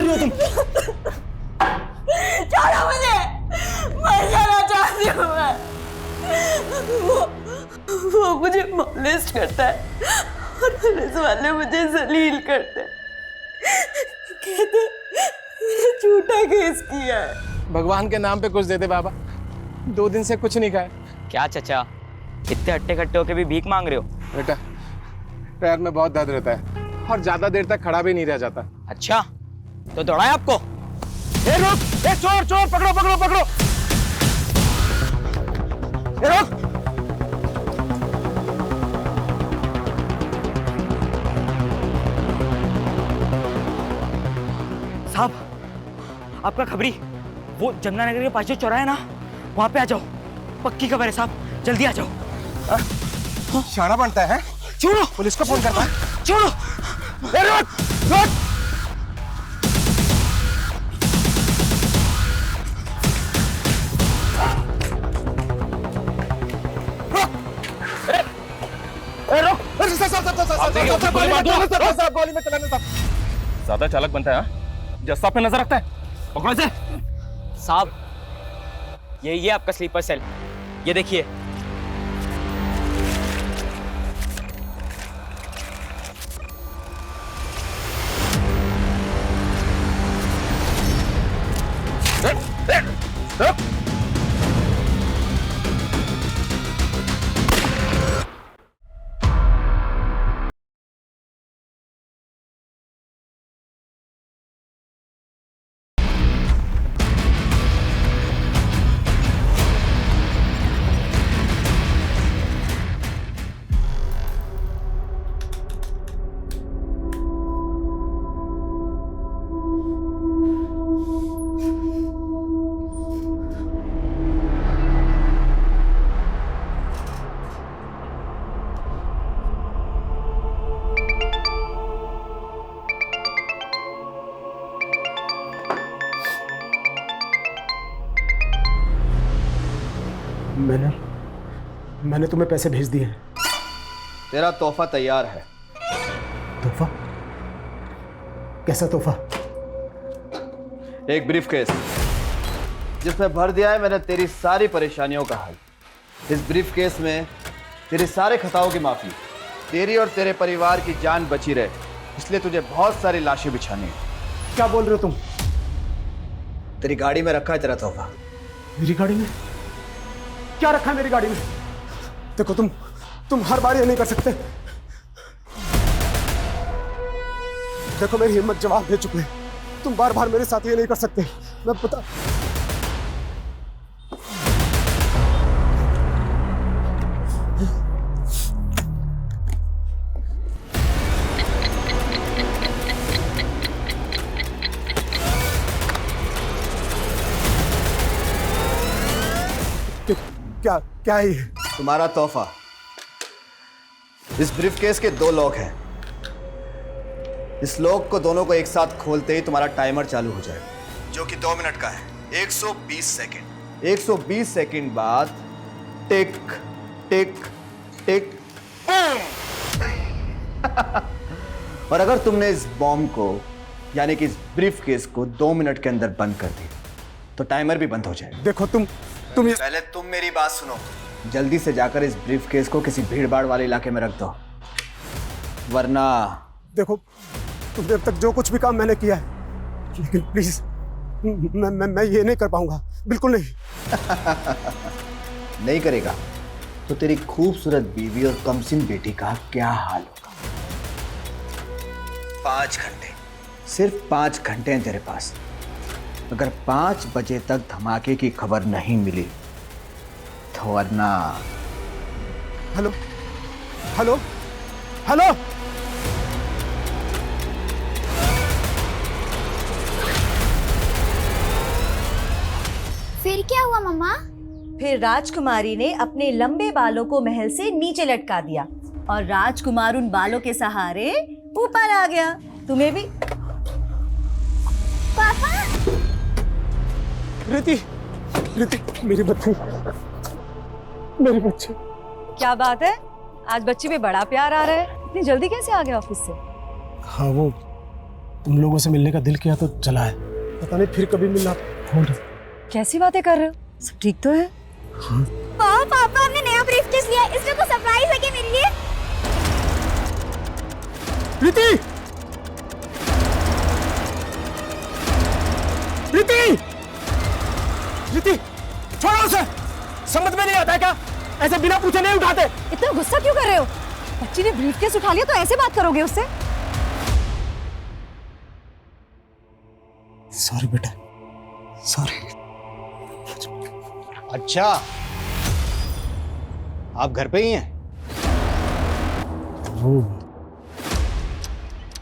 रही हो तुम? छोड़ो मुझे, मर जाना चाहती हूँ मैं। वो मुझे मॉलेस्ट करता है और पुलिस वाले मुझे जलील करते हैं, कहते मैंने झूठा केस किया है। भगवान के नाम पे कुछ दे दे बाबा, 2 दिन से कुछ नहीं खाया। क्या चचा, इतने हट्टे कट्टे होके भी भीख मांग रहे हो? बेटा पैर में बहुत दर्द रहता है और ज्यादा देर तक खड़ा भी नहीं रह जाता। अच्छा, तो दौड़ाए आपको? ए रुक, ए चोर चोर, पकड़ो पकड़ो पकड़ो। ए रुक। साहब, आपका खबरी वो जमुना नगर के पास जो चौराहा है ना, वहां पे आ जाओ। पक्की खबर है साहब, जल्दी आ जाओ। शाना बनता है? छोड़ो, पुलिस को फोन करना है। छोड़ो। ए रुक रुक। ज्यादा चालक बनता है, जस्सा पे नजर रखता है। पकड़ो इसे। साहब, यही है आपका स्लीपर सेल, ये देखिए। मैंने तुम्हें पैसे भेज दिए हैं। तेरा तोहफा तैयार है। तोहफा? कैसा तोहफा? एक ब्रीफकेस जिसमें भर दिया है मैंने तेरी सारी परेशानियों का हल। इस ब्रीफकेस में तेरे सारे खताओं की माफी, तेरी और तेरे परिवार की जान बची रहे, इसलिए तुझे बहुत सारी लाशें बिछानी है। क्या बोल रहे हो तुम? तेरी गाड़ी में रखा है तेरा तोहफा। मेरी गाड़ी में? क्या रखा है मेरी गाड़ी में? देखो तुम हर बार ये नहीं कर सकते। देखो मेरी हिम्मत जवाब दे चुके हैं, तुम बार बार मेरे साथ ये नहीं कर सकते। मैं पता क्या है ये? तुम्हारा तोहफा। इस ब्रीफकेस के 2 लॉक हैं। इस लॉक को दोनों को एक साथ खोलते ही तुम्हारा टाइमर चालू हो जाएगा, जो कि 2 मिनट का है। 120 सेकंड। 120 सेकंड बाद टिक टिक टिक और अगर तुमने इस बॉम्ब को यानी कि इस ब्रीफकेस को 2 मिनट के अंदर बंद कर दिया तो टाइमर भी बंद हो जाएगा। देखो तुम पहले तुम मेरी बात सुनो। जल्दी से जाकर इस ब्रीफकेस को किसी भीड़-भाड़ वाले इलाके में रख दो, वरना देखो तुमने अब तक जो कुछ भी काम मैंने किया है, लेकिन प्लीज मैं ये नहीं कर पाऊंगा, बिल्कुल नहीं। नहीं करेगा तो तेरी खूबसूरत बीवी और कमसिन बेटी का क्या हाल होगा? 5 घंटे, सिर्फ 5 घंटे हैं तेरे पास। अगर 5 बजे तक धमाके की खबर नहीं मिली तो वरना। Hello hello hello. फिर क्या हुआ मम्मा? फिर राजकुमारी ने अपने लंबे बालों को महल से नीचे लटका दिया और राजकुमार उन बालों के सहारे ऊपर आ गया। तुम्हें भी। पापा! रीति, मेरी बच्ची, मेरी बच्ची। क्या बात है, आज बच्चे पे बड़ा प्यार आ रहा है। इतनी जल्दी कैसे आ गया ऑफिस से? हाँ तुम लोगों से मिलने का दिल किया तो चला है, पता नहीं फिर कभी मिलना हो। कैसी बातें कर रहे हो? सब ठीक तो है? पापा हमने नया ब्रीफकेस लिया है, इसमें कुछ सरप्राइज है क्या मेरे लिए? प्रीति! प्रीति! प्रीति! छोड़ो उसे! समझ में नहीं आता है क्या? ऐसे बिना पूछे नहीं उठाते। इतना गुस्सा क्यों कर रहे हो? बच्ची ने ब्रीफकेस उठा लिया तो ऐसे बात करोगे उससे? सॉरी बेटा, सॉरी। अच्छा, आप घर पे ही हैं?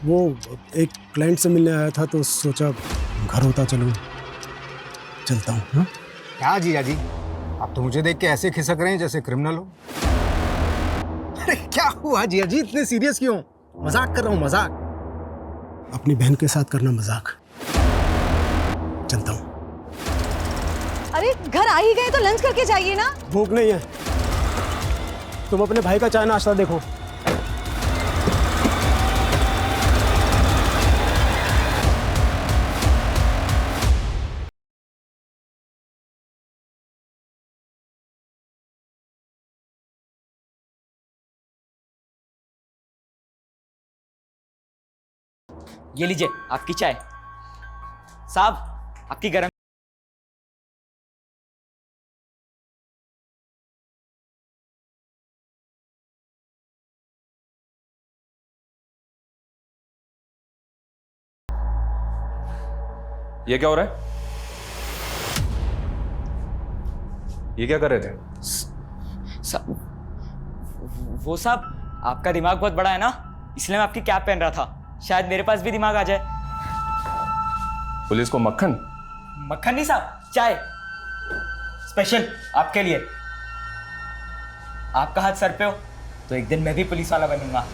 वो एक क्लाइंट से मिलने आया था तो सोचा घर होता चलता हूँ। हाँ? क्या जीजा जी, आप तो मुझे देख के ऐसे खिसक रहे हैं जैसे क्रिमिनल हो। अरे क्या हुआ जीजा जी, इतने सीरियस क्यों? मजाक कर रहा हूँ, मजाक। अपनी बहन के साथ करना मजाक। चलता हूँ। अरे घर आ ही गए तो लंच करके जाइए ना। भूख नहीं है, तुम अपने भाई का चाय नाश्ता देखो। ये लीजिए आपकी चाय। साहब आपकी गरम। ये क्या हो रहा है? ये क्या कर रहे थे? वो साहब आपका दिमाग बहुत बड़ा है ना, इसलिए मैं आपकी कैप पहन रहा था। शायद मेरे पास भी दिमाग आ जाए। पुलिस को मक्खन? मक्खन नहीं साहब, चाय स्पेशल आपके लिए। आपका हाथ सर पे हो तो एक दिन मैं भी पुलिस वाला बनूंगा।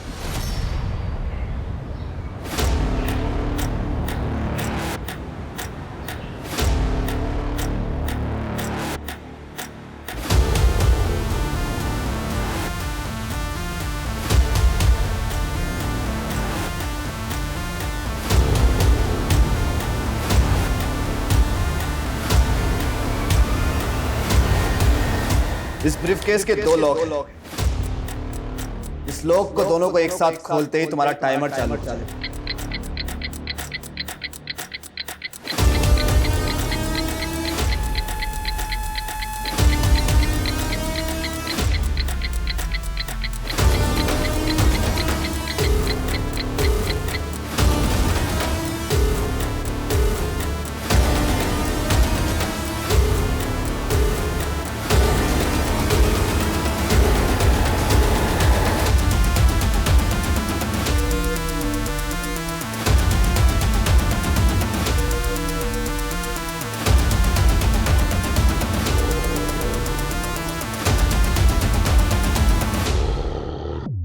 इस ब्रीफकेस के दो लॉक हैं। इस लॉक को दोनों को एक साथ खोलते ही तुम्हारा टाइमर चालू हो जाएगा।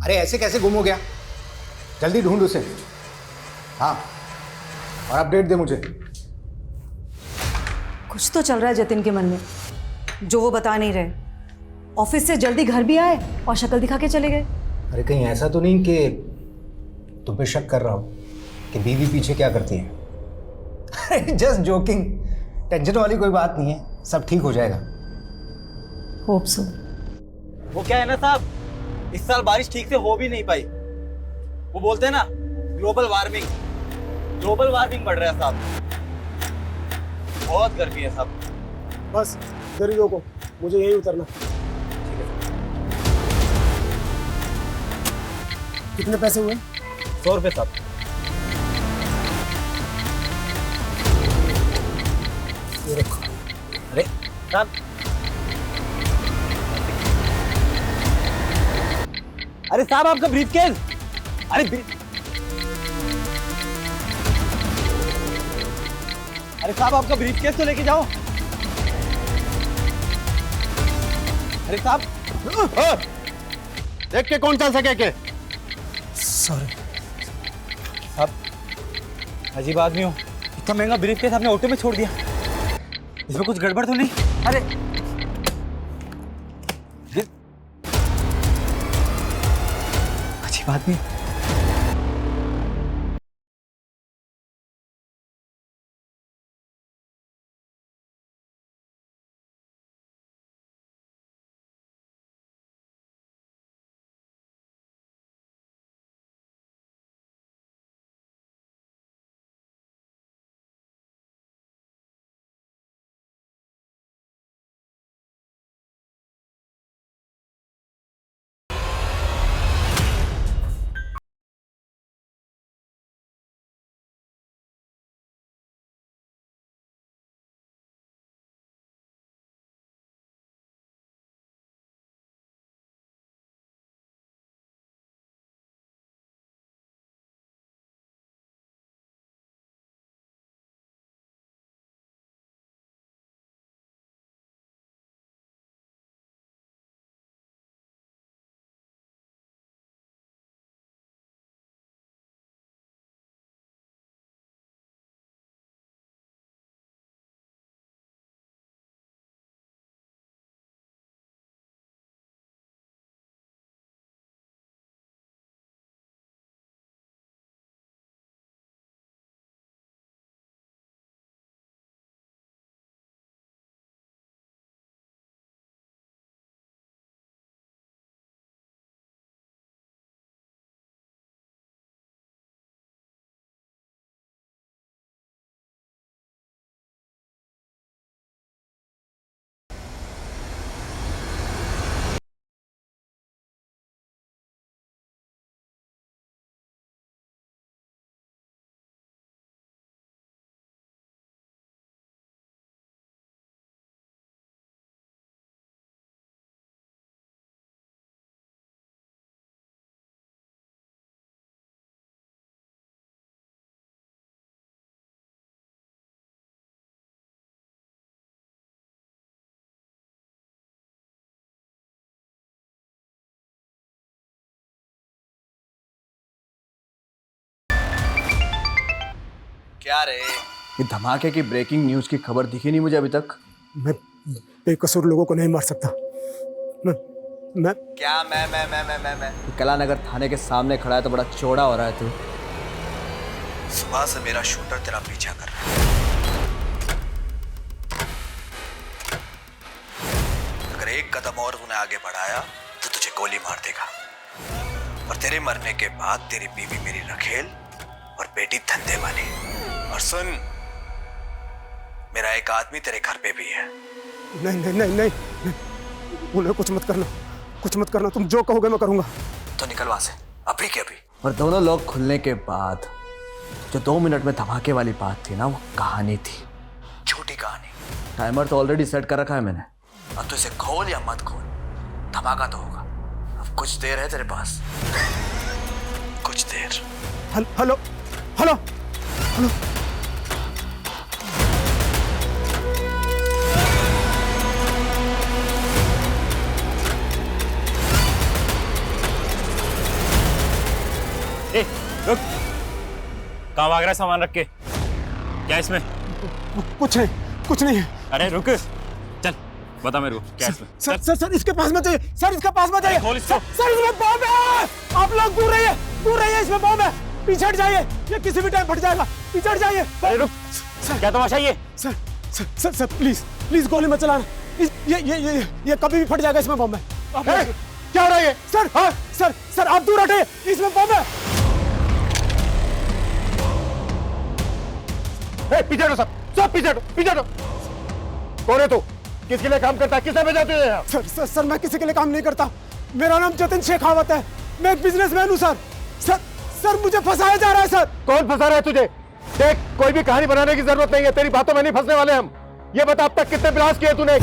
अरे ऐसे कैसे गुम हो गया? जल्दी ढूंढ उसे। हाँ, और अपडेट दे मुझे। कुछ तो चल रहा है जतिन के मन में जो वो बता नहीं रहे। ऑफिस से जल्दी घर भी आए और शक्ल दिखा के चले गए। अरे कहीं ऐसा तो नहीं कि तुम पे शक कर रहा हो कि बीवी पीछे क्या करती है? अरे जस्ट जोकिंग, टेंशन वाली कोई बात नहीं है, सब ठीक हो जाएगा। Hope so. वो क्या है ना साहब, इस साल बारिश ठीक से हो भी नहीं पाई। वो बोलते हैं ना ग्लोबल वार्मिंग बढ़ रहा है साहब। बहुत गर्मी है साहब। बस इधर ही रोको, मुझे यहीं उतरना। कितने पैसे हुए? 100 रुपये साहब। ये रखो। अरे साहब, अरे साहब आपका ब्रीफकेस। अरे साहब आपका ब्रीफकेस तो लेके जाओ। अरे साहब, देख के कौन चल सके के? सॉरी साहब अजीब आदमी हो, इतना महंगा ब्रीफकेस आपने ऑटो में छोड़ दिया। इसमें कुछ गड़बड़ तो नहीं? अरे अजीब आदमी। क्या रे, ये धमाके की ब्रेकिंग न्यूज की खबर दिखी नहीं मुझे अभी तक। मैं बेकसूर लोगों को नहीं मार सकता। मैं क्या मैं कलानगर थाने के सामने खड़ा है तो बड़ा चौड़ा हो रहा है तू। सुबह से मेरा शूटर तेरा पीछा कर रहा है। अगर एक कदम और तूने आगे बढ़ाया तो तुझे गोली मार देगा। और तेरे मरने के बाद तेरी बीवी मेरी रखेल और बेटी धंधे वाली। और सुन, मेरा एक आदमी तेरे घर पे भी है। नहीं नहीं नहीं नहीं, उन्हें कुछ मत करना, कुछ मत करना। तुम जो कहोगे मैं करूंगा। तो निकल वहां से अभी के अभी। और दोनों लोग खुलने के बाद जो 2 मिनट में धमाके वाली बात थी ना, वो कहानी थी, झूठी कहानी। टाइमर तो ऑलरेडी सेट कर रखा है मैंने। अब तो इसे खोल या मत खोल, धमाका तो होगा। अब कुछ देर है तेरे पास, कुछ देर। Hello hello hello. ए, रुक। कहाँ भाग रहा है सामान रख के? क्या इसमें? कुछ नहीं, कुछ नहीं है। अरे रुक, चल बता मेरे को क्या इसमें। सर सर सर इसके पास मत जाइए, सर इसके पास मत जाइए। खोल इसको। सर इसमें बम है। आप लोग दूर रहिए, दूर रहिए, इसमें बम है। पीछे हट जाइए, ये किसी भी टाइम फट जाएगा। पीछे हट जाइए। अरे रुक, क्या तमाशा ये? Sir sir sir sir please please गोली मत चलाना। ये कभी भी फट जाएगा, इसमें बम है। क्या हो रहा है ये? सर हाँ सर सर आप दूर हटे, इसमें बम है। पीछे हटो सब पीछे हटो, पीछे हटो। कौन है तू? किसके लिए काम करता है? किसने भेजा तुझे यहाँ? सर सर सर मैं किसी के लिए काम नहीं करता। मेरा नाम जतिन शेखावत है, मैं एक बिजनेसमैन हूँ सर। सर सर मुझे फंसाया जा रहा है सर। कौन फंसा रहा है तुझे? देख, कोई भी कहानी बनाने की जरूरत नहीं है, तेरी बातों में नहीं फंसने वाले हम। ये बता अब तक कितने ब्लास्ट किए तूने?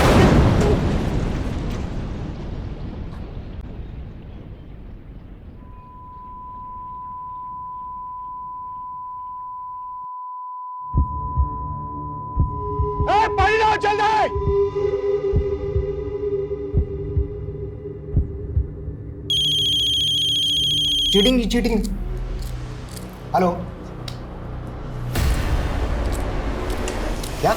पानी लाओ, चल जाए। चीटिंग जी, चीटिंग। हेलो, क्या?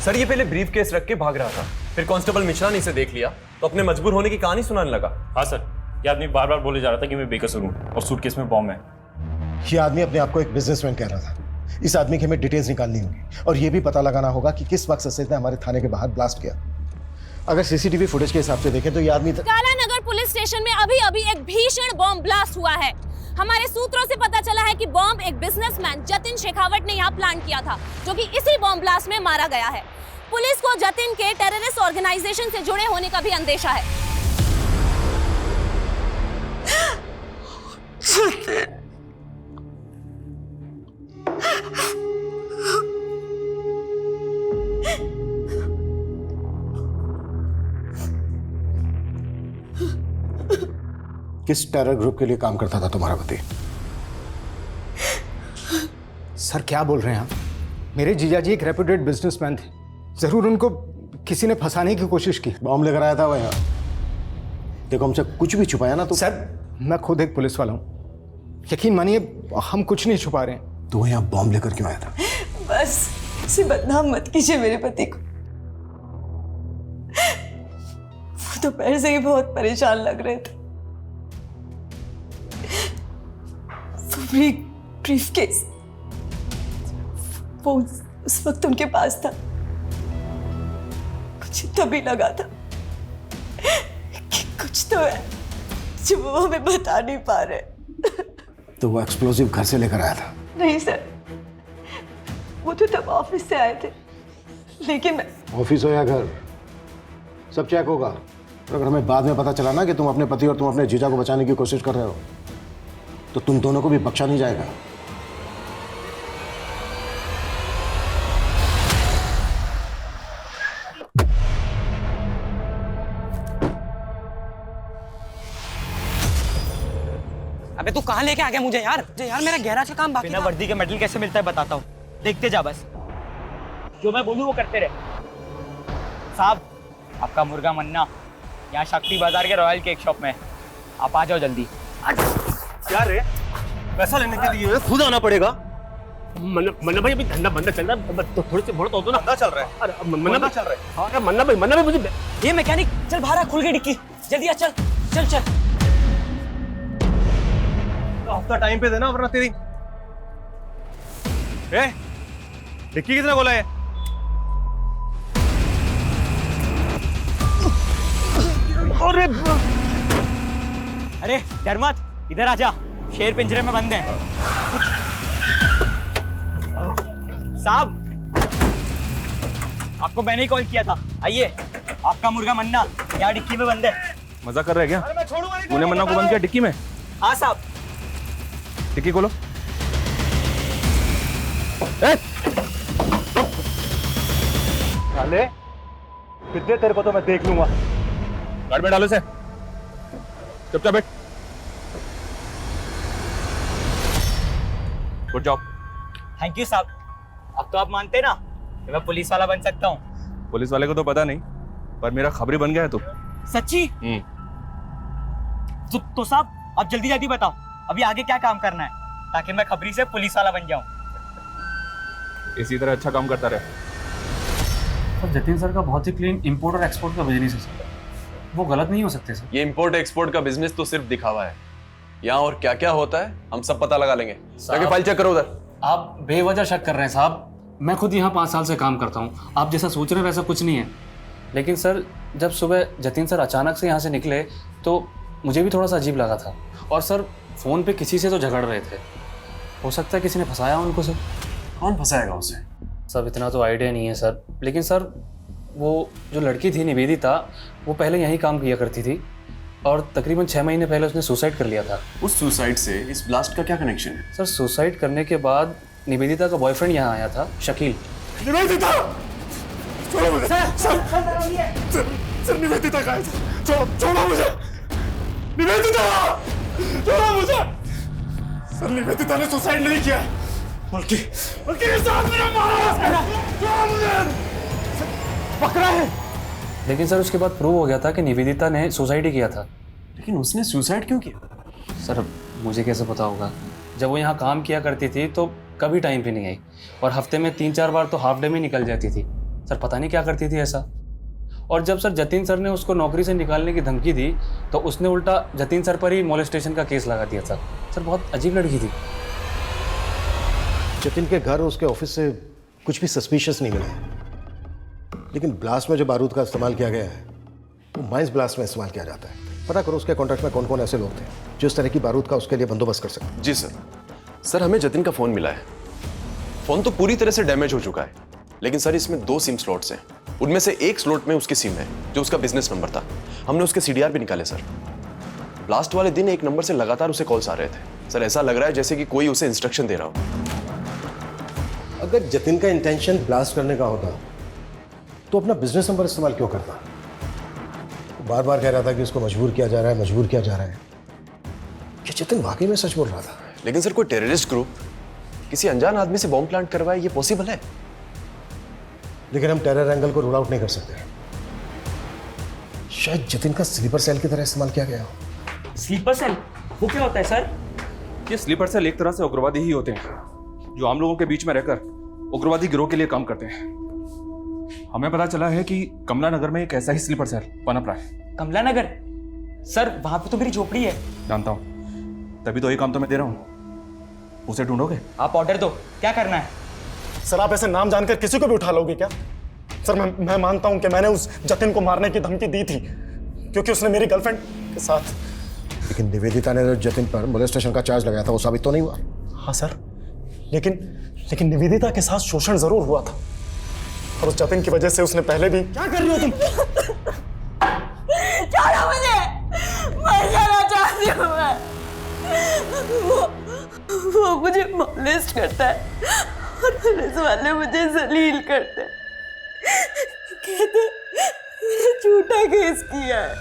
सर ये पहले ब्रीफ केस रख के भाग रहा था, फिर कांस्टेबल मिश्रा ने इसे देख लिया तो अपने मजबूर होने की कहानी सुनाने लगा। हाँ सर, ये आदमी बार बार बोले जा रहा था कि मैं बेकसूर हूँ और सूटकेस में बॉम्ब है। ये आदमी अपने आप को एक बिजनेसमैन कह रहा था। इस आदमी की हमें डिटेल्स निकालनी होगी और ये भी पता लगाना होगा कि किस वक्त से इसने हमारे थाने के बाहर ब्लास्ट किया। अगर सीसीटीवी फुटेज के हिसाब से देखें तो ये आदमी कालानगर पुलिस स्टेशन में अभी अभी एक भीषण बॉम्ब ब्लास्ट हुआ है। हमारे सूत्रों से पता चला है कि बॉम्ब एक बिजनेसमैन जतिन शेखावत ने यहाँ प्लान किया था, जो कि इसी बॉम्ब ब्लास्ट में मारा गया है। पुलिस को जतिन के टेररिस्ट ऑर्गेनाइजेशन से जुड़े होने का भी अंदेशा है। किस टेरर ग्रुप के लिए काम करता था तुम्हारा पति? सर क्या बोल रहे हैं आप? मेरे जीजा जी एक रेप्यूटेड बिजनेसमैन थे, जरूर उनको किसी ने फंसाने की कोशिश की। बॉम्ब लेकर आया था वो यहाँ। देखो हमसे कुछ भी छुपाया ना तो। सर मैं खुद एक पुलिस वाला हूँ, यकीन मानिए हम कुछ नहीं छुपा रहे हैं। तो यहाँ बॉम्ब लेकर क्यों आया था? बस इसे बदनाम मत कीजिए मेरे पति को। वो तो पहले से ही बहुत परेशान लग रहे थे। ब्रीफकेस वो उस वक्त उनके पास था। मुझे तभी लगा था कि कुछ तो है जो वो हमें बता नहीं पा रहे। तो वो एक्सप्लोजिव घर से लेकर आया था? नहीं सर, वो तो तब ऑफिस से आए थे, लेकिन मैं ऑफिस हो या घर, सब चेक होगा। और अगर हमें बाद में पता चला ना कि तुम अपने पति और तुम अपने जीजा को बचाने की कोशिश कर रहे हो तो तुम दोनों को भी बख्शा नहीं जाएगा। अबे तू कहाँ लेके आ गया मुझे यार? यार मेरा गैराज का काम बाकी बिना वर्दी के मेडल कैसे मिलता है बताता हूँ, देखते जा बस। जो मैं बोलूँ वो करते रहे। साहब आपका मुर्गा मन्ना यहाँ शक्ति बाजार के रॉयल केक शॉप में, आप आ जाओ जल्दी। क्या रे? पैसा लेने के लिए खुद आना पड़ेगा। मन्ना भाई अभी धंधा बंदा चल रहा है, तो थोड़ी सी मोड़ तो दो ना। चल रहा है। अरे मन्ना चल रहा है। हाँ मन्ना भाई मुझे ये मैकेनिक चल बाहर आ, खुल गई डिक्की, जल्दी आ, चल चल चल। हफ्ता टाइम पे देना वरना तेरी डिक्की किसने बोला है? अरे डर मत, इधर आजा, शेर पिंजरे में बंद है। साहब आपको मैंने ही कॉल किया था, आइए। आपका मुर्गा मन्ना यहाँ डिक्की में बंद है। मजा कर रहे हैं क्या? तूने मन्ना को बंद किया डिक्की में? हाँ साहब। डिक्की खोलो। साले कितने तेरे को तो मैं देख लूंगा। गाड़ी में डालो इसे, चुपचाप बैठ। Good job. थैंक यू साहब। अब तो आप मानते ना कि मैं पुलिस वाला बन सकता हूँ। पुलिस वाले को तो पता नहीं, पर मेरा खबरी बन गया है तू। सच्ची? तो साहब आप जल्दी जल्दी बताओ अभी आगे क्या काम करना है, ताकि मैं खबरी से पुलिस वाला बन जाऊं। इसी तरह अच्छा काम करता रहे। सर जतिन सर का बहुत ही क्लीन इंपोर्ट और एक्सपोर्ट का बिजनेस है सर, वो गलत नहीं हो सकते सर। ये इंपोर्ट एक्सपोर्ट का बिजनेस तो सिर्फ दिखावा है, यहाँ और क्या क्या होता है हम सब पता लगा लेंगे। जाके फाइल चेक करो उधर। आप बेवजह शक कर रहे हैं साहब, मैं खुद यहाँ 5 साल से काम करता हूँ, आप जैसा सोच रहे हैं वैसा कुछ नहीं है। लेकिन सर जब सुबह जतिन सर अचानक से यहाँ से निकले तो मुझे भी थोड़ा सा अजीब लगा था। और सर फ़ोन पे किसी से तो झगड़ रहे थे, हो सकता है किसी ने फंसाया उनको। सर कौन फंसाएगा उसे? सब इतना तो आइडिया नहीं है सर, लेकिन सर वो जो लड़की थी निवेदिता, वो पहले यहीं काम किया करती थी और तकरीबन 6 महीने पहले उसने सुसाइड कर लिया था। उस सुसाइड से इस ब्लास्ट का क्या कनेक्शन है? सर सुसाइड करने के बाद निवेदिता का बॉयफ्रेंड यहाँ आया था, शकील। निवेदिता! छोड़ो मुझे! सर निवेदिता कहाँ है? छोड़ो मुझे! निवेदिता! छोड़ो मुझे! सर निवेदिता ने सुसाइड नहीं किया, बल्कि इस आदमी ने मारा! छोड़ो मुझे! पकड़ा है। लेकिन सर उसके बाद प्रूव हो गया था कि निवेदिता ने सुसाइड ही किया था। लेकिन उसने सुसाइड क्यों किया? सर मुझे कैसे पता होगा, जब वो यहाँ काम किया करती थी तो कभी टाइम पे नहीं आई, और हफ्ते में 3-4 बार तो हाफ डे में निकल जाती थी। सर पता नहीं क्या करती थी ऐसा। और जब सर जतिन सर ने उसको नौकरी से निकालने की धमकी दी तो उसने उल्टा जतिन सर पर ही मोलेस्टेशन का केस लगा दिया था। सर बहुत अजीब लड़की थी। जतिन के घर उसके ऑफिस से कुछ भी सस्पिशियस नहीं मिला, लेकिन ब्लास्ट में जो बारूद का इस्तेमाल किया गया है वो माइंस ब्लास्ट में इस्तेमाल किया जाता है। पता करो उसके कॉन्ट्रैक्ट में कौन कौन ऐसे लोग थे जो इस तरह की बारूद का उसके लिए बंदोबस्त कर सकते। जी सर हमें जतिन का फोन मिला है। फोन तो पूरी तरह से डैमेज हो चुका है, लेकिन सर इसमें 2 सिम स्लॉट्स हैं। उनमें से एक स्लॉट में उसकी सिम है जो उसका बिजनेस नंबर था। हमने उसके CDR भी निकाले सर। ब्लास्ट वाले दिन एक नंबर से लगातार उसे कॉल्स आ रहे थे। सर ऐसा लग रहा है जैसे कि कोई उसे इंस्ट्रक्शन दे रहा हो। अगर जतिन का इंटेंशन ब्लास्ट करने का होता तो अपना बिजनेस नंबर इस्तेमाल क्यों करता? बार बार कह रहा था कि उसको मजबूर किया जा रहा है, मजबूर किया जा रहा है। क्या जतिन वाकई में सच बोल रहा था? लेकिन सर कोई टेररिस्ट ग्रुप किसी अनजान आदमी से बॉम्ब प्लांट करवाए, ये पॉसिबल है? लेकिन हम टेरर एंगल को रूल आउट नहीं कर सकते। शायद जतिन का स्लीपर सेल की तरह इस्तेमाल किया गया हो। स्लीपर सेल वो क्या होता है सर? ये स्लीपर सेल एक तरह से उग्रवादी ही होते हैं जो आम लोगों के बीच में रहकर उग्रवादी गिरोह के लिए काम करते हैं। हमें पता चला है कि कमला नगर में एक ऐसा ही स्लीपर सेल पनप रहा है। कमला नगर? सर वहां पे तो मेरी झोपड़ी है। जानता हूँ, तभी तो ये काम तो मैं दे रहा हूँ। उसे ढूंढोगे? आप ऑर्डर दो, क्या करना है? सर आप ऐसे नाम जानकर किसी को भी उठा लोगे क्या? सर मैं मानता हूं कि मैंने उस जतिन को मारने की धमकी दी थी क्योंकि उसने मेरी गर्लफ्रेंड के साथ। लेकिन निवेदिता ने जो जतिन पर मोलेस्टेशन का चार्ज लगाया था वो साबित तो नहीं हुआ। हाँ सर, लेकिन निवेदिता के साथ शोषण जरूर हुआ था और उस जतिन की वजह से उसने पहले भी। क्या कर रही हो तुम? छोड़ो मुझे, मर जाना चाहती हूँ मैं। वो मुझे मोलेस्ट करता है और पुलिस वाले मुझे जलील करते हैं, कहते मैंने झूठा केस किया है।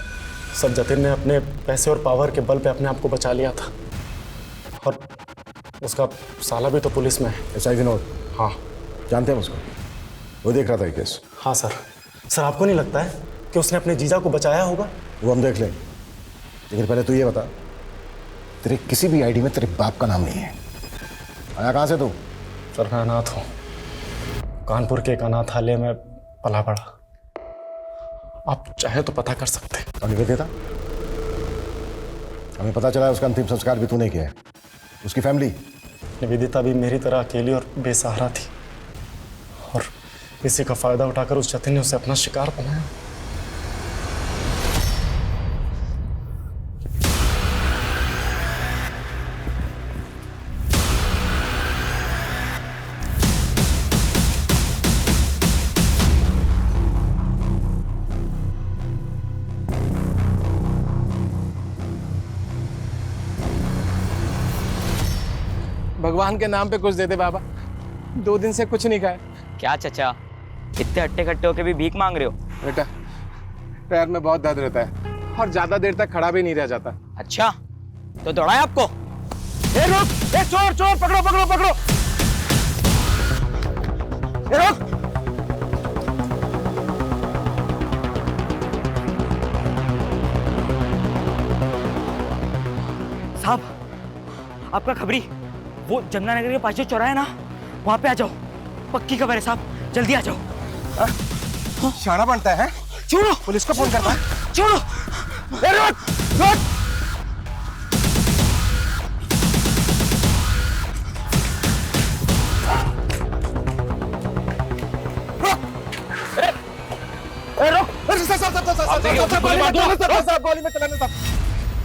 सर जतिन ने अपने पैसे और पावर के बल पे अपने आप को बचा लिया था और उसका साला भी तो पुलिस में है। SI विनोद? हाँ जानते हैं उसको, वो देख रहा था ये केस। हाँ सर आपको नहीं लगता है कि उसने अपने जीजा को बचाया होगा? वो हम देख लें, लेकिन पहले तू ये बता तेरे किसी भी आईडी में तेरे बाप का नाम नहीं है। आया कहाँ से तू? सर मैं अनाथ हूँ, कानपुर के एक अनाथालय में पला पड़ा। आप चाहे तो पता कर सकते हैं। और निवेदिता? हमें पता चला है उसका अंतिम संस्कार भी तूने किया है। उसकी फैमिली? निवेदिता भी मेरी तरह अकेली और बेसहारा थी, और इसी का फायदा उठाकर उस जतिन ने उसे अपना शिकार बनाया। भगवान के नाम पे कुछ दे दे बाबा, 2 दिन से कुछ नहीं खाया। क्या चचा, इतने हट्टे कट्टे होके भी भीख मांग रहे हो? बेटा पैर में बहुत दर्द रहता है और ज्यादा देर तक खड़ा भी नहीं रह जाता। अच्छा तो दौड़ाए आपको? ए रुक, ए चोर चोर, पकड़ो पकड़ो पकड़ो। ए रुक। साहब आपका खबरी, वो जमुनानगर के पास जो चौराहा है ना, वहां पे आ जाओ। पक्की खबर है साहब, जल्दी आ जाओ। शाना बनता है? छोड़ो, पुलिस को फोन करना है। छोड़ो। ए रुक, रुक।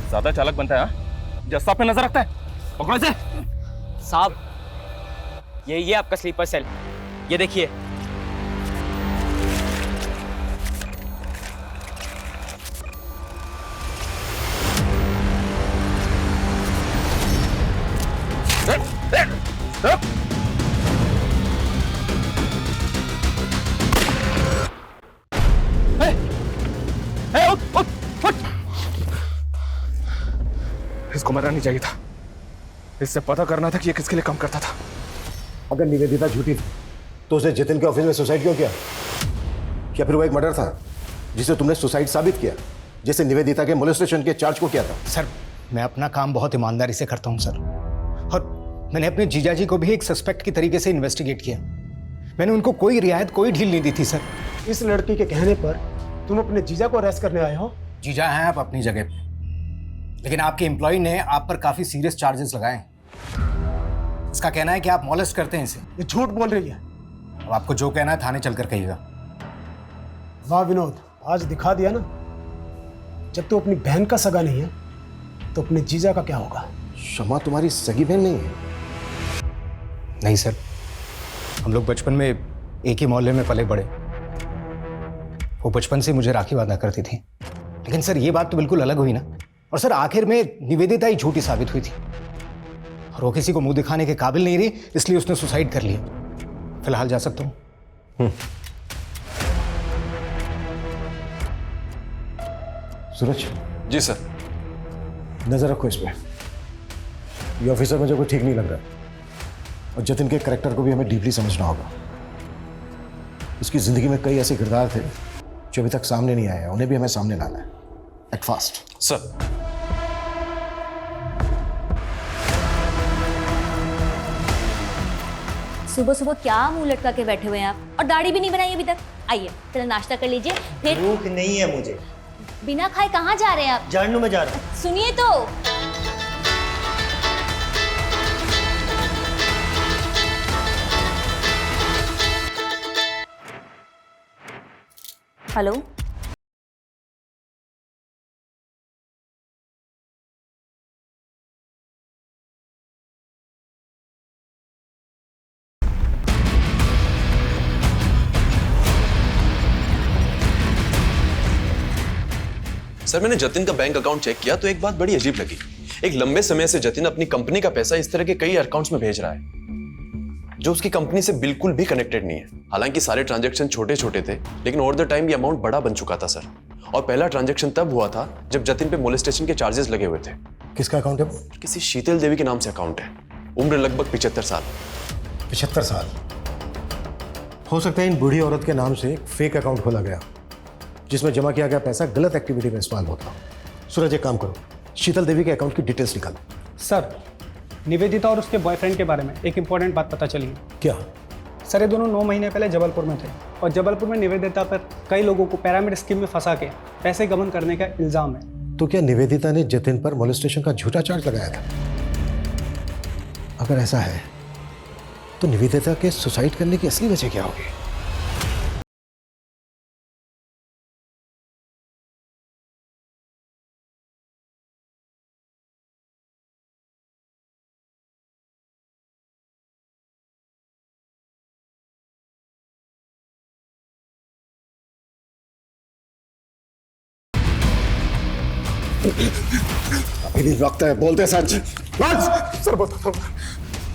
ज्यादा चालक बनता है, जस्सा पे नजर रखता है। पकड़ो इसे। साहब यही है आपका स्लीपर सेल, ये देखिए। इसको मरना नहीं चाहिए था, इससे पता करना था कि ये किसके लिए काम करता था। अगर निवेदिता झूठी थी तो उसे जतिन के ऑफिस में सुसाइड क्यों किया? क्या फिर वो एक मर्डर था जिसे तुमने सुसाइड साबित किया, जैसे निवेदिता के मोलेस्टेशन के चार्ज को किया था? सर मैं अपना काम बहुत ईमानदारी से करता हूँ सर, और मैंने अपने जीजाजी को भी एक सस्पेक्ट की तरीके से इन्वेस्टिगेट किया। मैंने उनको कोई रियायत, कोई ढील नहीं दी थी सर। इस लड़की के कहने पर तुम अपने जीजा को अरेस्ट करने आए हो? जीजा हैं आप अपनी जगह पे, लेकिन आपके एम्प्लॉय ने आप पर काफी सीरियस चार्जेस लगाए हैं। इसका कहना है कि आप मॉलेस्ट करते हैं इसे। ये झूठ बोल रही है। अब आपको जो कहना है थाने चलकर कहिएगा। वाह विनोद, आज दिखा दिया ना, जब तू अपनी बहन का सगा नहीं है तो अपने जीजा का क्या होगा? शमा तुम्हारी सगी बहन नहीं है? नहीं सर, हम लोग बचपन में एक ही मोहल्ले में पले बड़े। वो बचपन से मुझे राखी बांधा करती थी। लेकिन सर ये बात तो बिल्कुल अलग हुई ना। और सर आखिर में निवेदिता ही झूठी साबित हुई थी, और वो किसी को मुंह दिखाने के काबिल नहीं रही, इसलिए उसने सुसाइड कर लिया। फिलहाल जा सकता हूं? सूरज। जी सर। नजर रखो इस पे। ये ऑफिसर मुझे कोई ठीक नहीं लग रहा, और जतिन के कैरेक्टर को भी हमें डीपली समझना होगा। उसकी जिंदगी में कई ऐसे किरदार थे जो अभी तक सामने नहीं आए, उन्हें भी हमें सामने लाना है एट फास्ट। सर। सुबह सुबह क्या मुंह लटका के बैठे हुए हैं आप, और दाढ़ी भी नहीं बनाई अभी तक। आइए पहले नाश्ता कर लीजिए, फिर। भूख नहीं है मुझे। बिना खाए कहाँ जा रहे हैं आप? जानू में जा रहा हूँ। सुनिए तो। हेलो, सर मैंने जतिन का बैंक अकाउंट चेक किया तो एक बात बड़ी अजीब लगी। एक लंबे समय से जतिन अपनी कंपनी का पैसा इस तरह के कई अकाउंट्स में भेज रहा है जो उसकी कंपनी से बिल्कुल भी कनेक्टेड नहीं है। हालांकि सारे ट्रांजैक्शन छोटे छोटे थे, लेकिन ओवर द टाइम ये अमाउंट बड़ा बन चुका था सर। और पहला ट्रांजैक्शन तब हुआ था जब जतिन पे मोलेस्टेशन के चार्जेस लगे हुए थे। किसका अकाउंट है वो? किसी शीतल देवी के नाम से अकाउंट है। उम्र लगभग 75 साल। 75 साल? हो सकता है इन बूढ़ी औरत के नाम से एक फेक अकाउंट खोला गया जिसमें जमा किया गया पैसा गलत एक्टिविटी में इस्तेमाल होता। सूरज एक काम करो, शीतल देवी के अकाउंट की डिटेल्स निकालो। सर, निवेदिता और उसके बॉयफ्रेंड के बारे में एक इम्पॉर्टेंट बात पता चली है। क्या? सर, ये दोनों 9 महीने पहले जबलपुर में थे और जबलपुर में निवेदिता पर कई लोगों को पिरामिड स्कीम में फंसा के पैसे गबन करने का इल्जाम है। तो क्या निवेदिता ने जतिन पर मोलेस्टेशन का झूठा चार्ज लगाया था? अगर ऐसा है तो निवेदिता के सुसाइड करने की असली वजह क्या होगी? अभी भी वक्त है, बोलते सच। सर बताता हूँ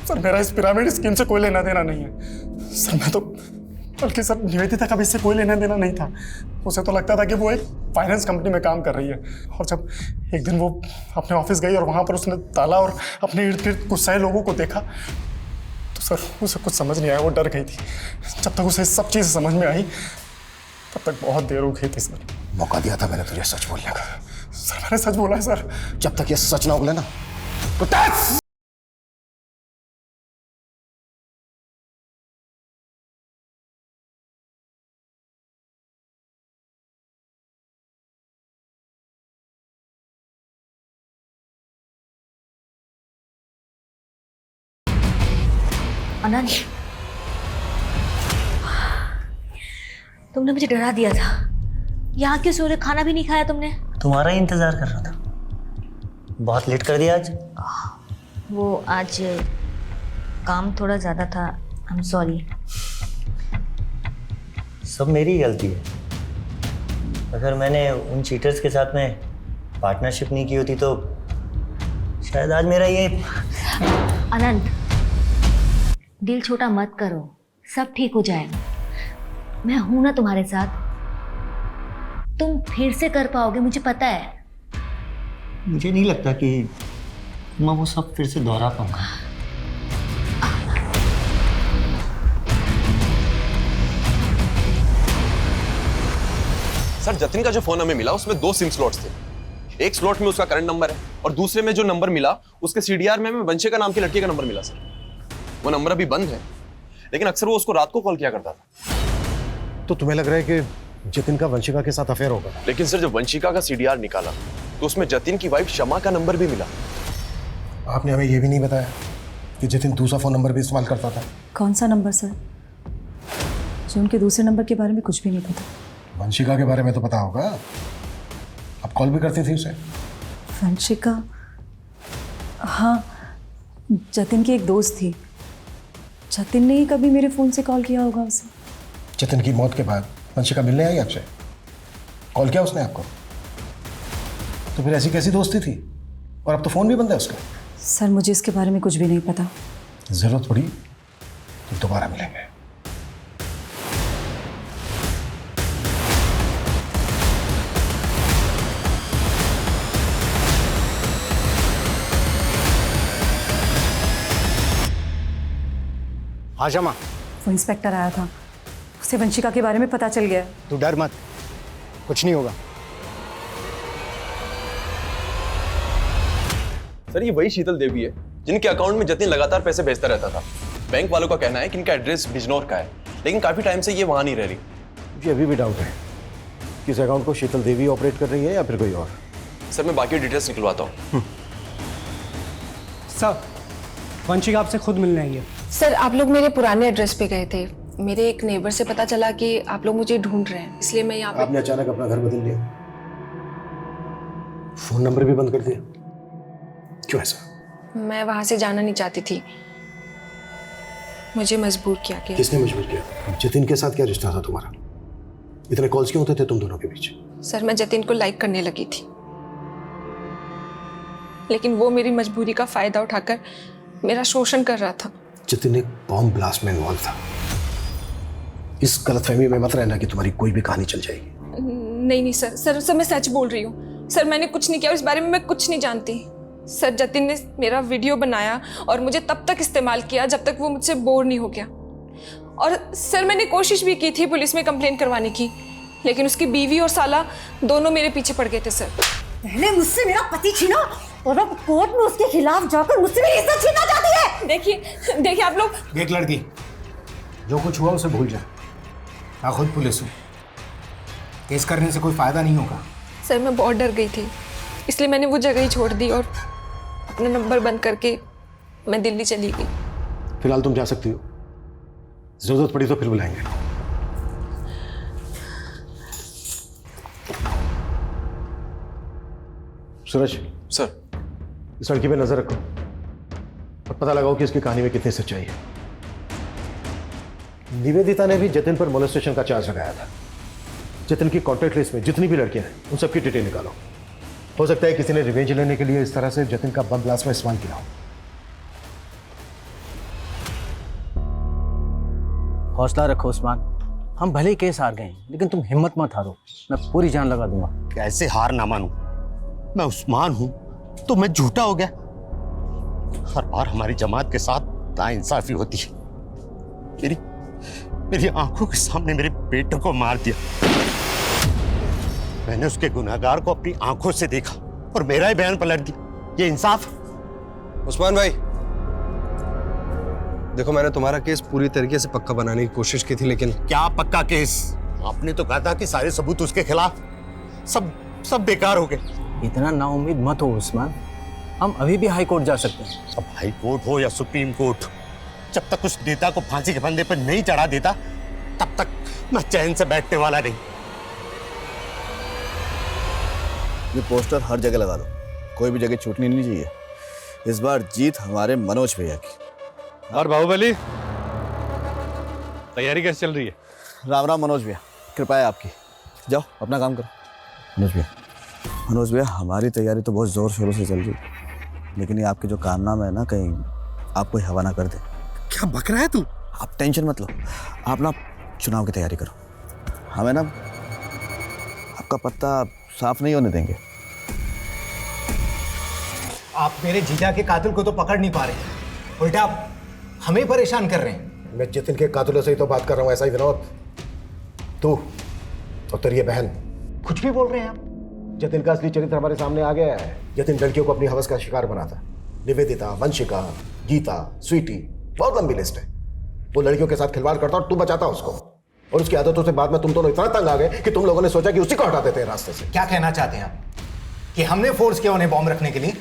सर, मेरा इस पिरामिड स्कीम से कोई लेना देना नहीं है सर। मैं तो बल्कि सर निवेदिता का भी इससे कोई लेना देना नहीं था। उसे तो लगता था कि वो एक फाइनेंस कंपनी में काम कर रही है, और जब एक दिन वो अपने ऑफिस गई और वहाँ पर उसने ताला और अपने इर्द गिर्द गुस्साए लोगों को देखा तो सर उसे कुछ समझ नहीं आया। वो डर गई थी। जब तक उसे सब चीज़ समझ में आई तब तक बहुत देर हो गई थी सर। मौका दिया था मैंने तुझे सच बोलने का। सर मैंने सच बोला है सर। जब तक ये सच ना बोले ना तो अनंत, तुमने मुझे डरा दिया था। यहाँ क्यों सो रहे? खाना भी नहीं खाया तुमने? तुम्हारा ही इंतजार कर रहा था। बहुत लेट कर दिया आज। वो आज काम थोड़ा ज़्यादा था। I am sorry. सब मेरी ही गलती है। अगर मैंने उन चीटर्स के साथ में पार्टनरशिप नहीं की होती तो शायद आज मेरा ये। अनंत, दिल छोटा मत करो, सब ठीक हो जाएगा। मैं हूं ना तुम्हारे साथ। तुम फिर से कर पाओगे, मुझे पता है। मुझे नहीं लगता कि मैं वो सब फिर से दोहरा पाऊंगा। सर जतिन का जो फोन हमें मिला उसमें 2 सिम स्लॉट्स थे। एक स्लॉट में उसका करंट नंबर है और दूसरे में जो नंबर मिला उसके सीडीआर में हमें वंशिका नाम की लड़की का नंबर मिला सर। वो नंबर अभी बंद है, लेकिन अक्सर वो उसको रात को कॉल किया करता था। तो तुम्हें लग रहा है कि जतिन का वंशिका के साथ अफेयर होगा? लेकिन सर जब वंशिका का सीडीआर निकाला तो उसमें जतिन की वाइफ शमा का नंबर भी मिला। आपने हमें यह भी नहीं बताया कि जतिन दूसरा फोन नंबर भी इस्तेमाल करता था। कौन सा नंबर सर? जो उनके दूसरे नंबर के बारे में कुछ भी नहीं पता। वंशिका के बारे में तो पता होगा, आप कॉल भी करती थी उसे। वंशिका? हाँ, जतिन की एक दोस्त थी। जतिन ने ही कभी मेरे फ़ोन से कॉल किया होगा उसे। जतिन की मौत के बाद वंशिका मिलने आई आपसे? कॉल किया उसने आपको? तो फिर ऐसी कैसी दोस्ती थी? और अब तो फ़ोन भी बंद है उसका। सर मुझे इसके बारे में कुछ भी नहीं पता। ज़रूरत पड़ी तो दोबारा मिलेंगे। हाँ शमा, वो इंस्पेक्टर आया था, उसे वंशिका के बारे में पता चल गया। तू डर मत, कुछ नहीं होगा। सर ये वही शीतल देवी है जिनके अकाउंट में जतिन लगातार पैसे भेजता रहता था। बैंक वालों का कहना है कि इनका एड्रेस बिजनौर का है, लेकिन काफी टाइम से ये वहां नहीं रह रही। मुझे अभी भी डाउट है कि इस अकाउंट को शीतल देवी ऑपरेट कर रही है या फिर कोई और। सर मैं बाकी डिटेल्स निकलवाता हूँ। सर, वंशिका आपसे खुद मिलने आई है। सर आप लोग मेरे पुराने एड्रेस पे गए थे। मेरे एक नेबर से पता चला कि आप लोग मुझे ढूंढ रहे हैं, इसलिए मैं यहाँ पे। आपने अचानक अपना घर बदल लिया, फोन नंबर भी बंद कर दिया, क्यों ऐसा? मैं वहां से जाना नहीं चाहती थी, मुझे मजबूर किया गया। किसने मजबूर किया? जतिन के साथ क्या रिश्ता था तुम्हारा? इतने कॉल्स क्यों होते थे तुम दोनों के बीच? सर मैं जतिन को लाइक करने लगी थी, लेकिन वो मेरी मजबूरी का फायदा उठाकर मेरा शोषण कर रहा था। जतिन एक बॉम्ब ब्लास्ट में इन्वॉल्व था। इस गलतफहमी में मत रहना कि तुम्हारी कोई भी कहानी चल जाएगी। नहीं सर मैं सच बोल रही हूँ। सर मैंने कुछ नहीं किया, इस बारे में मैं कुछ नहीं जानती। सर जतिन ने मेरा वीडियो बनाया और मुझे तब तक इस्तेमाल किया जब तक वो मुझसे बोर नहीं हो गया। और सर मैंने कोशिश भी की थी पुलिस में कंप्लेन करवाने की, लेकिन उसकी बीवी और साला दोनों मेरे पीछे पड़ गए थे। सर पहले मुझसे मेरा पति छीना और अब कोर्ट में उसके खिलाफ जाकर मुझसे मेरी इज्जत छीनना चाहती है। देखिए आप लोग। देख लड़की, जो कुछ हुआ उसे भूल जा। मैं खुद पुलिस हूँ, केस करने से कोई फायदा नहीं होगा। सर मैं बहुत डर गई थी, इसलिए मैंने वो जगह ही छोड़ दी और अपना नंबर बंद करके मैं दिल्ली चली गई। फिलहाल तुम जा सकती हो, जरूरत पड़ी तो फिर बुलाएंगे। सूरज सर, इस लड़की पे नजर रखो और पता लगाओ कि इसकी कहानी में कितनी सच्चाई है। निवेदिता ने भी जतिन पर मोलेस्टेशन का चार्ज लगाया था। जतिन की कॉन्टैक्ट लिस्ट में जितनी भी लड़कियां हैं उन सबकी डिटेल निकालो। हो सकता है किसी ने रिवेंज लेने के लिए इस तरह से जतिन का बम ब्लास्ट में इस्तेमाल किया हो। हौसला रखो उस्मान, हम भले ही केस हार गए लेकिन तुम हिम्मत मत हारो, मैं पूरी जान लगा दूंगा। कैसे हार ना मानूं? मैं उस्मान हूं तो मैं झूठा हो गया? हर बार हमारी जमात के साथ नाइंसाफी होती है। मेरी आंखों के सामने मेरे बेटे को मार दिया। मैंने उसके गुनहगार को अपनी आंखों से देखा और मेरा ही बयान पलट दिया। ये इंसाफ? उस्मान भाई देखो, मैंने तुम्हारा केस पूरी तरीके से पक्का बनाने की कोशिश की थी, लेकिन क्या पक्का केस? आपने तो कहा था कि सारे सबूत उसके खिलाफ, सब बेकार हो गए। इतना नाउम्मीद मत हो उस्मान, हम अभी भी हाई कोर्ट जा सकते हैं। अब हाई कोर्ट हो या सुप्रीम कोर्ट, जब तक उस नेता को फांसी के फंदे पर नहीं चढ़ा देता तब तक मैं चैन से बैठने वाला नहीं। ये पोस्टर हर जगह लगा दो, कोई भी जगह छूटनी नहीं चाहिए। इस बार जीत हमारे मनोज भैया की। और बाहुबली, तैयारी कैसे चल रही है? राम राम मनोज भैया, कृपा है आपकी। जाओ अपना काम करो। मनोज भैया हमारी तैयारी तो बहुत जोर शोरों से चल रही है, लेकिन ये आपके जो कारनामे है ना, कहीं आप कोई हवा ना कर दे। क्या बक रहा है तू? आप टेंशन मत लो, आप ना चुनाव की तैयारी करो। हमें ना आपका पत्ता साफ नहीं होने देंगे। आप मेरे जीजा के कातिल को तो पकड़ नहीं पा रहे, उल्टा आप हमें परेशान कर रहे हैं। मैं जतिन के कातिलों से ही तो बात कर रहा हूँ। ऐसा ही विनोद, तू और तेरी बहन कुछ भी बोल रहे हैं आप। जतिन का असली चरित्र हमारे सामने आ गया है। जतिन लड़कियों को अपनी हवस का शिकार बनाता। निवेदिता, वंशिका, गीता, स्वीटी, बहुत लंबी लिस्ट है। वो लड़कियों के साथ खिलवाड़ करता और तू बचाता उसको। और उसकी आदतों से बाद में तुम दोनों इतना तंग आ गए कि तुम लोगों ने सोचा कि उसी को हटा देते हैं रास्ते से। क्या कहना चाहते हैं आप कि हमने फोर्स किया उन्हें बॉम्ब रखने के लिए?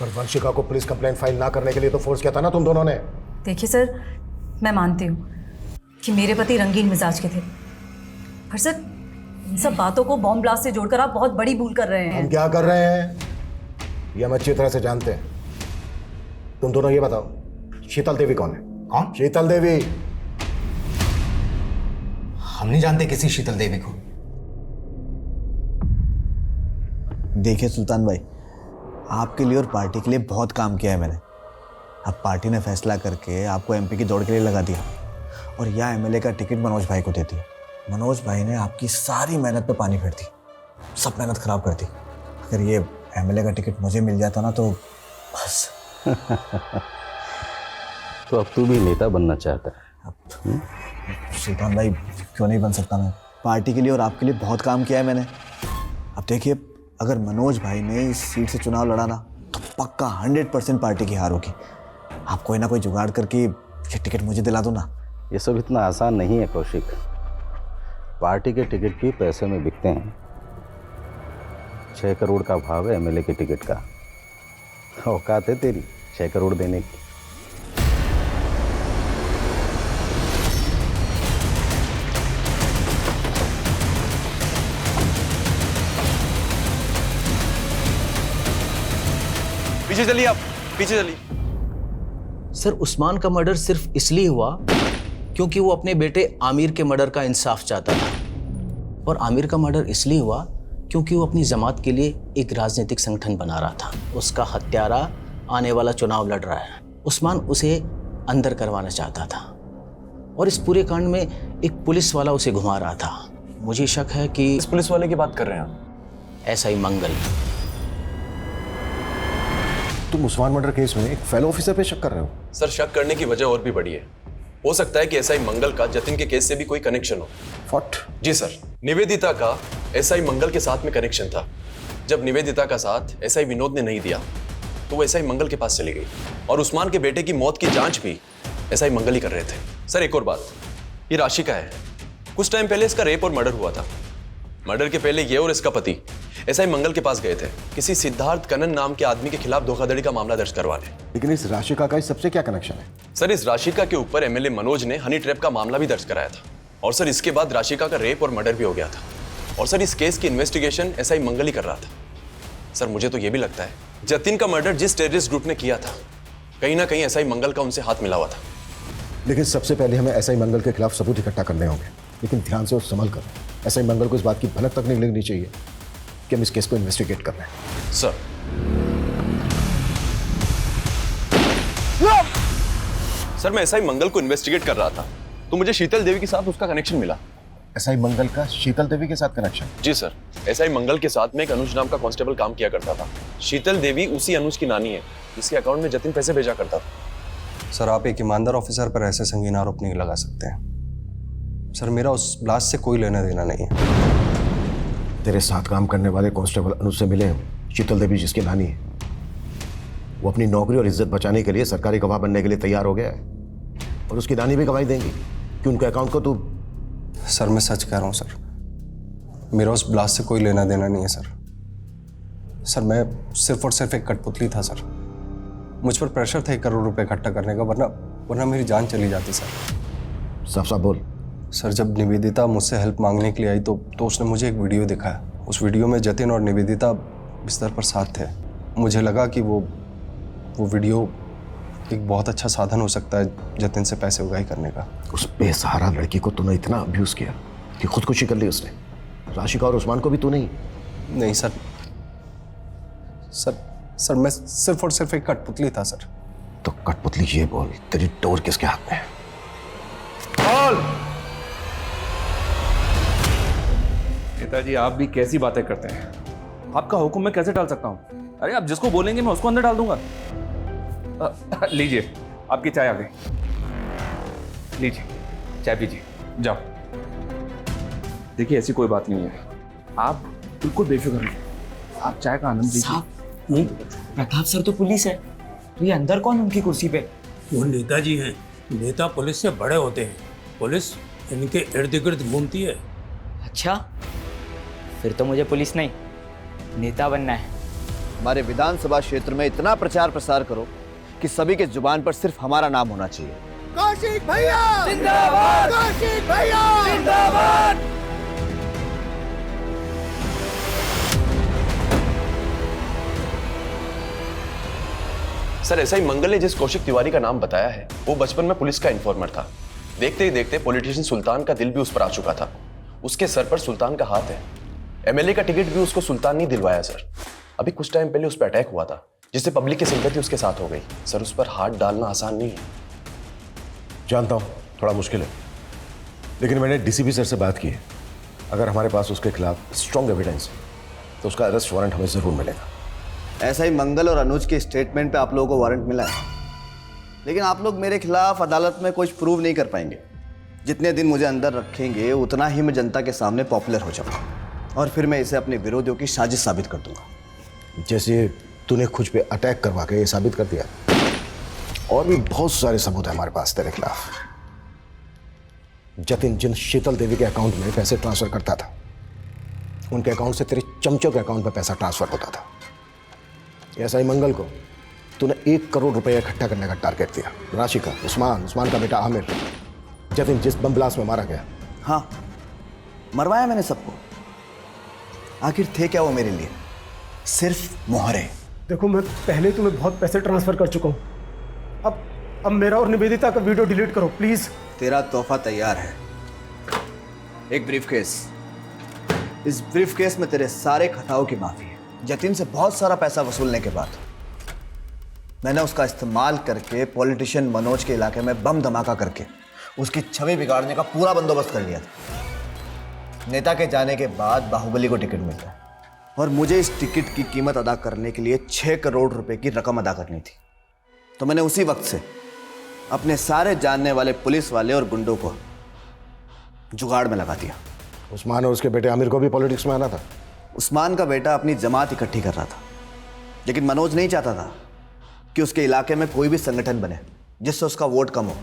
पर वंशिका को पुलिस कंप्लेंट फाइल ना करने के लिए तो फोर्स किया था ना तुम दोनों ने। देखिए सर, मैं मानती हूँ कि मेरे पति रंगीन मिजाज के थे, पर सर इन सब बातों को बॉम्ब ब्लास्ट से जोड़कर आप बहुत बड़ी भूल कर रहे हैं। हम क्या कर रहे हैं ये हम अच्छी तरह से जानते हैं। तुम दोनों ये बताओ, शीतल देवी कौन है? कौन? शीतल देवी। हम नहीं जानते किसी शीतल देवी को। देखिए सुल्तान भाई, आपके लिए और पार्टी के लिए बहुत काम किया है मैंने। अब पार्टी ने फैसला करके आपको एमपी की दौड़ के लिए लगा दिया और यह एमएलए का टिकट मनोज भाई को दे दिया। मनोज भाई ने आपकी सारी मेहनत पे पानी फेर दी, सब मेहनत खराब कर दी। अगर ये एमएलए का टिकट मुझे मिल जाता ना तो बस। तो अब तू भी नेता बनना चाहता है? सुल्तान भाई क्यों नहीं बन सकता मैं? पार्टी के लिए और आपके लिए बहुत काम किया है मैंने। अब देखिए, अगर मनोज भाई ने इस सीट से चुनाव लड़ा ना तो पक्का 100% पार्टी की हार होगी। आप कोई ना कोई जुगाड़ करके ये टिकट मुझे दिला दो ना। ये सब इतना आसान नहीं है कौशिक। पार्टी के टिकट भी पैसे में बिकते हैं। 6 करोड़ का भाव है एमएलए के टिकट का। औकात है तेरी 6 करोड़ देने की? पीछे चलिए आप, पीछे चलिए। सर उस्मान का मर्डर सिर्फ इसलिए हुआ क्योंकि वो अपने बेटे आमिर के मर्डर का इंसाफ चाहता था, और आमिर का मर्डर इसलिए हुआ क्योंकि वो अपनी जमात के लिए एक राजनीतिक संगठन बना रहा था। उसका हत्यारा आने वाला चुनाव लड़ रहा है। उस्मान उसे अंदर करवाना चाहता था और इस पूरे कांड में एक पुलिस वाला उसे घुमा रहा था। मुझे शक है कि इस पुलिस वाले की बात कर रहे हैं आप? ऐसा ही मंगल। तुम उस्मान मर्डर केस में एक फेलो ऑफिसर पे शक कर रहे हो? सर शक करने की वजह और भी बड़ी है। हो सकता है कि एसआई मंगल का जतिन के केस से भी कोई कनेक्शन हो। व्हाट? जी सर, निवेदिता का एसआई मंगल के साथ में कनेक्शन था। जब निवेदिता का साथ एसआई विनोद ने नहीं दिया तो वो एसआई मंगल के पास चली गई और उस्मान के बेटे की मौत की जांच भी एसआई मंगल ही कर रहे थे। सर एक और बात, ये राशि का है। कुछ टाइम पहले इसका रेप और मर्डर हुआ था। मर्डर के पहले ये और इसका पति एसआई मंगल के पास गए थे किसी सिद्धार्थ कनन नाम के आदमी के खिलाफ धोखाधड़ी का मामला दर्ज करवाने। लेकिन इस राशिका का इस सबसे क्या कनेक्शन है? सर इस राशिका के ऊपर एमएलए मनोज ने हनी ट्रैप का मामला भी दर्ज कराया था और सर इसके बाद राशिका का रेप और मर्डर भी हो गया था और सर इस केस की इन्वेस्टिगेशन एसआई मंगल ही कर रहा था। सर मुझे तो यह भी लगता है जतिन का मर्डर जिस टेररिस्ट ग्रुप ने किया था कहीं ना कहीं एसआई मंगल का उनसे हाथ मिला हुआ था। लेकिन सबसे पहले हमें एसआई मंगल के खिलाफ सबूत इकट्ठा करने होंगे, लेकिन ध्यान से और संभल कर। एसआई मंगल को इस बात की भनक तक नहीं लगनी चाहिए कि हम इस केस को इन्वेस्टिगेट कर रहे हैं। सर मैं एसआई मंगल को इन्वेस्टिगेट कर रहा था तो मुझे शीतल देवी के साथ उसका कनेक्शन मिला। एसआई मंगल का शीतल देवी के साथ कनेक्शन? जी सर, एसआई मंगल के साथ में एक अनुज नाम का कांस्टेबल काम किया करता था। शीतल देवी उसी अनुज की नानी है जिसके अकाउंट में जतिन पैसे भेजा करता था। सर आप एक ईमानदार ऑफिसर पर ऐसे संगीन आरोप नहीं लगा सकते हैं। सर मेरा उस ब्लास्ट से कोई लेना देना नहीं है। तेरे साथ काम करने वाले कांस्टेबल अनुज से मिले शीतल देवी जिसकी नानी है, वो अपनी नौकरी और इज्जत बचाने के लिए सरकारी गवाह बनने के लिए तैयार हो गया है और उसकी नानी भी गवाही देंगी कि उनके अकाउंट को तू। सर मैं सच कह रहा हूँ सर, मेरा उस ब्लास्ट से कोई लेना देना नहीं है सर। सर मैं सिर्फ और सिर्फ एक कठपुतली था सर। मुझ पर प्रेशर था 1 करोड़ रुपए इकट्ठा करने का, वरना मेरी जान चली जाती सर। साफ साफ बोल। सर जब निवेदिता मुझसे हेल्प मांगने के लिए आई तो उसने मुझे एक वीडियो दिखाया। उस वीडियो में जतिन और निवेदिता बिस्तर पर साथ थे। मुझे लगा कि वो वीडियो एक बहुत अच्छा साधन हो सकता है जतिन से पैसे उगाही करने का। उस बेसहारा लड़की को तूने इतना अब्यूज किया कि खुदकुशी कर ली उसने। राशिका और उस्मान को भी तू नहीं सर। सर मैं सिर्फ और सिर्फ एक कठपुतली था सर। तो कठपुतली ये बोल, तेरी डोर किसके हाथ में है? बोल। नेताजी आप भी कैसी बातें करते हैं? आपका हुक्म मैं कैसे टाल सकता हूं? अरे आप जिसको बोलेंगे मैं उसको अंदर डाल दूंगा। लीजिए आपकी चाय आ गई, लीजिए चाय पीजिए, जाओ। देखिए ऐसी कोई बात नहीं है, आप बिल्कुल बेफिक्र रहिए, आप चाय का आनंद लीजिए। नहीं प्रताप सर तो पुलिस है, तो ये अंदर कौन उनकी कुर्सी पे? वो नेताजी हैं। नेता पुलिस से बड़े होते हैं, पुलिस इनके इर्द गिर्द घूमती है। अच्छा फिर तो मुझे पुलिस नहीं नेता बनना है। हमारे विधानसभा क्षेत्र में इतना प्रचार प्रसार करो कि सभी के जुबान पर सिर्फ हमारा नाम होना चाहिए। कौशिक भैया जिंदाबाद, कौशिक भैया जिंदाबाद। सर एसआई मंगल ने जिस कौशिक तिवारी का नाम बताया है वो बचपन में पुलिस का इन्फॉर्मर था। देखते ही देखते पॉलिटिशियन सुल्तान का दिल भी उस पर आ चुका था। उसके सर पर सुल्तान का हाथ है। एमएलए का टिकट भी उसको सुल्तान नहीं दिलवाया सर। अभी कुछ टाइम पहले उस पर अटैक हुआ था जिससे पब्लिक की सिंपैथी उसके साथ हो गई। सर उस पर हाथ डालना आसान नहीं है। जानता हूं थोड़ा मुश्किल है, लेकिन मैंने डीसीपी सर से बात की है। अगर हमारे पास उसके खिलाफ स्ट्रॉन्ग एविडेंस है तो उसका अरेस्ट वारंट हमें जरूर मिलेगा। ऐसा ही मंगल और अनुज के स्टेटमेंट पे आप लोगों को वारंट मिला है, लेकिन आप लोग मेरे खिलाफ अदालत में कुछ प्रूव नहीं कर पाएंगे। जितने दिन मुझे अंदर रखेंगे उतना ही मैं जनता के सामने पॉपुलर हो जाऊंगा और फिर मैं इसे अपने विरोधियों की साजिश साबित कर दूंगा। जैसे तूने खुद पे अटैक करवा के ये साबित कर दिया, और भी बहुत सारे सबूत है हमारे पास तेरे खिलाफ। जतिन जिन शीतल देवी के अकाउंट में पैसे ट्रांसफर करता था, उनके अकाउंट से तेरे चमचों के अकाउंट में पैसा ट्रांसफर होता था। ऐसा ही मंगल को तूने 1 करोड़ रुपए इकट्ठा करने का टारगेट दिया। राशिका, उस्मान का बेटा आमिर, जतिन जिस बम ब्लास्ट में मारा गया। हाँ, मरवाया मैंने सबको। आखिर थे क्या वो मेरे लिए? सिर्फ मोहरे। देखो मैं पहले तुम्हें बहुत पैसे ट्रांसफर कर चुका हूँ, अब मेरा और निवेदिता का वीडियो डिलीट करो प्लीज। तेरा तोहफा तैयार है, एक ब्रीफकेस। इस ब्रीफकेस में तेरे सारे खताओं की माफी है। जतिन से बहुत सारा पैसा वसूलने के बाद मैंने उसका इस्तेमाल करके पॉलिटिशियन मनोज के इलाके में बम धमाका करके उसकी छवि बिगाड़ने का पूरा बंदोबस्त कर लिया था। नेता के जाने के बाद बाहुबली को टिकट मिलता है और मुझे इस टिकट की कीमत अदा करने के लिए 6 करोड़ रुपए की रकम अदा करनी थी। तो मैंने उसी वक्त से अपने सारे जानने वाले पुलिस वाले और गुंडों को जुगाड़ में लगा दिया। उस्मान और उसके बेटे आमिर को भी पॉलिटिक्स में आना था। उस्मान का बेटा अपनी जमात इकट्ठी कर रहा था, लेकिन मनोज नहीं चाहता था कि उसके इलाके में कोई भी संगठन बने जिससे उसका वोट कम हो।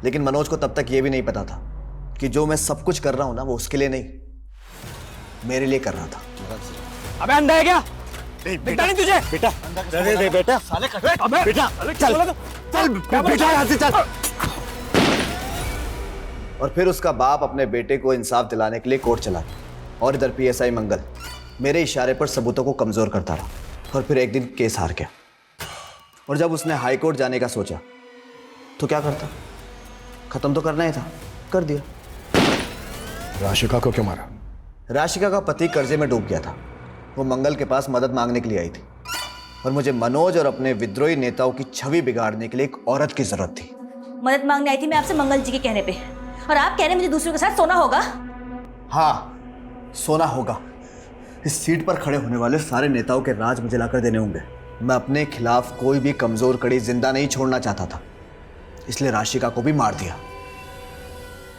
लेकिन मनोज को तब तक यह भी नहीं पता था कि जो मैं सब कुछ कर रहा हूं ना, वो उसके लिए नहीं, मेरे लिए कर रहा था। अबे अंधा है क्या? बेटा नहीं तुझे बेटा दे बेटा साले अबे बेटा चल चल बेटा यहाँ से चल। और फिर उसका बाप अपने बेटे को इंसाफ दिलाने के लिए कोर्ट चला गया और इधर पीएसआई मंगल मेरे इशारे पर सबूतों को कमजोर करता रहा और फिर एक दिन केस हार गया। और जब उसने हाई कोर्ट जाने का सोचा तो क्या करता, खत्म तो करना ही था, कर दिया। राशिका को क्यों मारा? राशिका का पति कर्जे में डूब गया था। वो मंगल के पास मदद मांगने के लिए आई थी और मुझे मनोज और अपने विद्रोही नेताओं की छवि बिगाड़ने के लिए एक औरत की जरूरत थी। मदद मांगने आई थी मैं आपसे मंगल जी के कहने पे, और आप कह रहे मुझे दूसरों के साथ सोना होगा? हाँ, सोना होगा। इस सीट पर खड़े होने वाले सारे नेताओं के राज मुझे लाकर देने होंगे। मैं अपने खिलाफ कोई भी कमजोर कड़ी जिंदा नहीं छोड़ना चाहता था, इसलिए राशिका को भी मार दिया।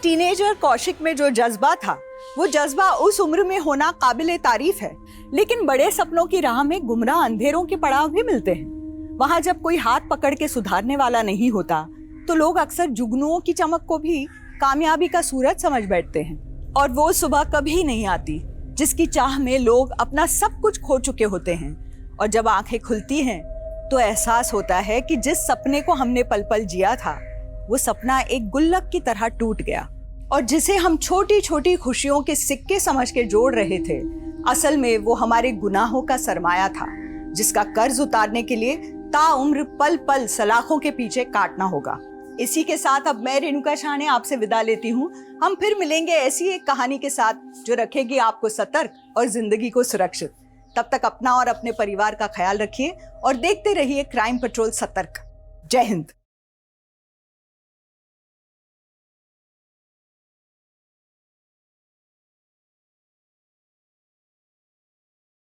टीनेजर कौशिक में जो जज्बा था, वो जज्बा उस उम्र में होना काबिले तारीफ है, लेकिन बड़े सपनों की राह में गुमराह अंधेरों के पड़ाव भी मिलते हैं। वहां जब कोई हाथ पकड़ के सुधारने वाला नहीं होता तो लोग अक्सर जुगनुओं की चमक को भी कामयाबी का सूरज समझ बैठते हैं। और वो सुबह कभी नहीं आती जिसकी चाह में लोग अपना सब कुछ खो चुके होते हैं, और जब आंखें खुलती हैं तो एहसास होता है कि जिस सपने को हमने पल पल जिया था, वो सपना एक गुल्लक की तरह टूट गया, और जिसे हम छोटी छोटी खुशियों के सिक्के समझ के जोड़ रहे थे, असल में वो हमारे गुनाहों का सरमाया था, जिसका कर्ज उतारने के लिए ताउम्र पल पल सलाखों के पीछे काटना होगा। इसी के साथ अब मैं रेणुका शाहने आपसे विदा लेती हूँ। हम फिर मिलेंगे ऐसी एक कहानी के साथ जो रखेगी आपको सतर्क और जिंदगी को सुरक्षित। तब तक अपना और अपने परिवार का ख्याल रखिए और देखते रहिए क्राइम पेट्रोल सतर्क। जय हिंद।